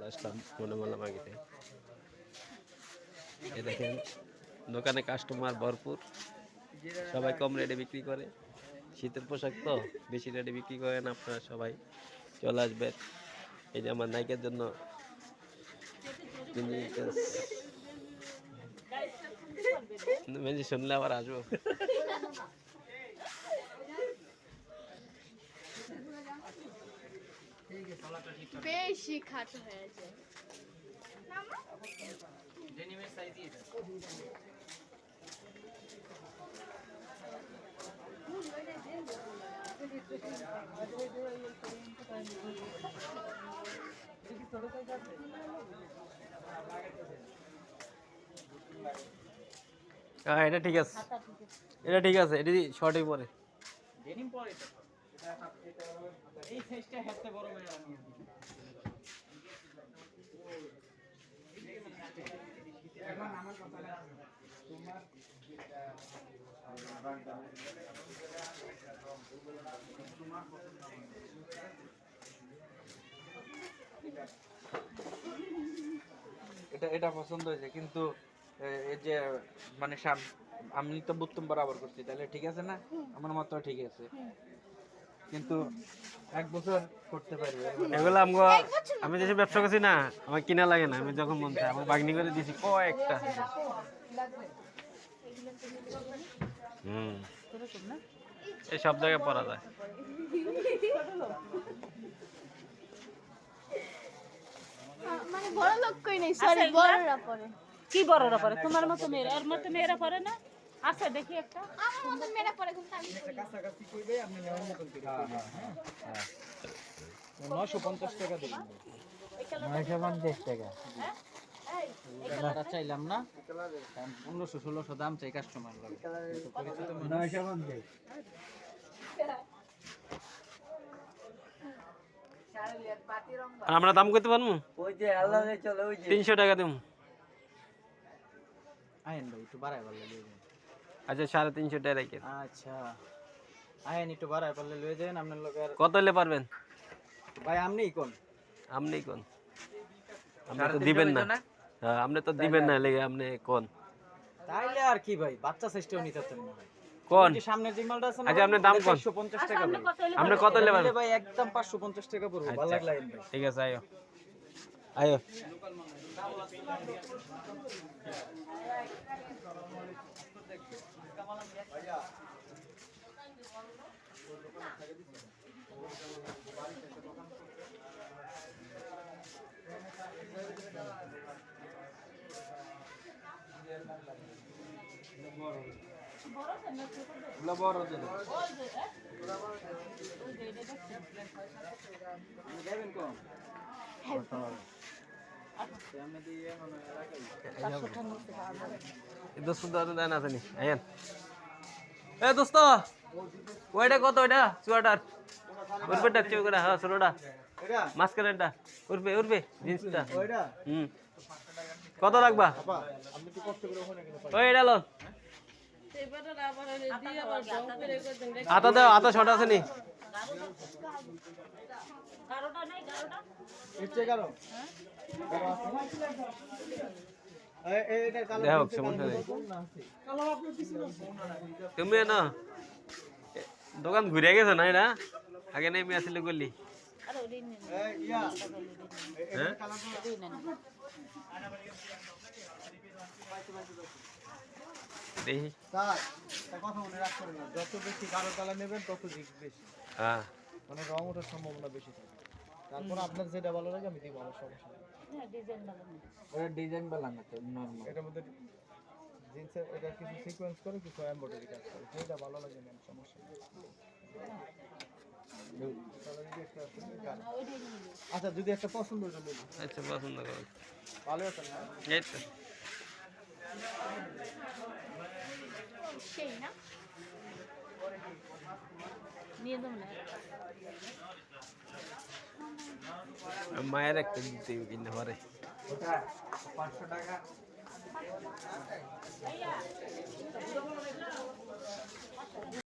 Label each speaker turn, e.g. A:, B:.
A: চলে আসলাম মনোমালা মার্কেটে। এ দেখেন দোকানে কাস্টমার ভরপুর, সবাই কম রেটে বিক্রি করে। শীতের পোশাক তো বেশি রেটে বিক্রি করে না, আপনারা সবাই চলে আসবেন। এই যে আমার নায়িকার জন্য শুনলে আবার আসবো।
B: বেশি খাটো হয়েছে।
A: হ্যাঁ এটা ঠিক আছে, এটা ঠিক আছে, এটি শর্টই পরে।
C: ডেনিম পরে তো এই সাইজটা হেতে বড় মেয়ে আমি এখন আমার কথা তোমার এটা এটা পছন্দ হয়েছে, কিন্তু এই যে মানে আমি তো বুত্তুম বরাবর করছি, তাহলে ঠিক আছে না? আমার মতো ঠিক আছে, কিন্তু এক বছর করতে পারবে
A: এগুলো আমি যেসব ব্যবসা করছি না, আমার কিনা লাগে না, আমি যখন মন চাই আমার বাগনি করে দিয়েছি কয়েকটা। এই সব জায়গায় পরা যায়।
B: মানে বড় লোক কই নাই, সরি বড়রা পরে।
D: কি বড়রা পরে? তোমার মতো মেয়েরা, ওর মতো মেয়েরা পরে না? আচ্ছা দেখি একটা
B: আমার মতো মেয়েরা পরে, কিন্তু আমি করি।
C: কাছাকাছি করবে, আপনি নেওয়ার মতন করে হ্যাঁ 950 টাকা দিবেন।
E: 950 টাকা
C: চাইলাম না, 1500-1600 দাম চাই কাস্টমার লাগে।
E: 950
A: আর আমরা দাম করতে পারবো,
E: ওই যে আল্লাহ চলে ওই যে
A: 300 টাকা দিম।
C: আইন ভাই একটু বাড়ায় পারলে লয়ে যান।
A: আচ্ছা 350 টাকা রেখে।
C: আচ্ছা আইন একটু বাড়ায় পারলে লয়ে যান আপনার লোকের।
A: কত হলে পারবেন
C: ভাই আপনিই কোন
A: আপনি কোন? আপনি তো দিবেন না। হ্যাঁ আপনি তো দিবেন না, লেগে আপনি কোন?
C: তাইলে আর কি ভাই, বাচ্চা চেষ্টাও নিতে পারতেন না ভাই।
A: কোন?
C: এই যে সামনের যে মালটা আছে না,
A: আচ্ছা আপনি দাম কোন?
C: 550 টাকা ভাই।
A: আপনি কত হলে পারবেন?
C: ভাই একদম 550 টাকা পড়বে, ভালো লাগলো আইন ভাই।
A: ঠিক আছে, আয়ো আয়ো।
C: বড় দেন যাবেন কোন?
A: দোস্ত দেন আছে নি আয়েন। এ দোস্ত ওইটা কত? ওইটা চুয়াটার উঠবেটা চুয়াটা, হ্যাঁ ষোলোটা
C: এটা
A: মাঝখানেরটা উঠবে উঠবে জিন্সটা।
C: ওইটা
A: কত রাখবা?
C: আপনি একটু কষ্ট করে ওখানে গেলে
A: ওই এটা লোন আতা দাও, আতা শর্ট আছে নি?
C: ইচ্ছে কারো
A: দেখ সমস্যা নেই। তুমি না দোকান ঘুরে গেছো না? এটা আগে নেই মেয়ে আসলে গলি। হ্যাঁ দেখি।
C: কথা মনে রাখবেন না, যত বেশি কালো কালার নেবেন তত রিস্ক বেশি,
A: হ্যাঁ
C: মানে রং ওঠার সম্ভাবনা বেশি থাকে। তারপর আপনার যেটা ভালো লাগে আমি দিব, আমার সমস্যা নেই। ওটা ডিজাইন বালা না, তো নরমাল। এটার মধ্যে জিন্সের এটা কিছু সিকোয়েন্স করে, কিছু এমব্রয়ডারি কাজ করে, যেটা ভালো লাগে নেন, সমস্যা নেই। আচ্ছা যদি একটা পছন্দ হয়ে যায়,
A: আচ্ছা পছন্দ করো।
C: ভালো আছে না?
A: এই তো
B: সেই না
D: নিয়ে দেবো না।
A: মায়ের একটা দিতে কিনে পারে।
C: ওটা 500 টাকা।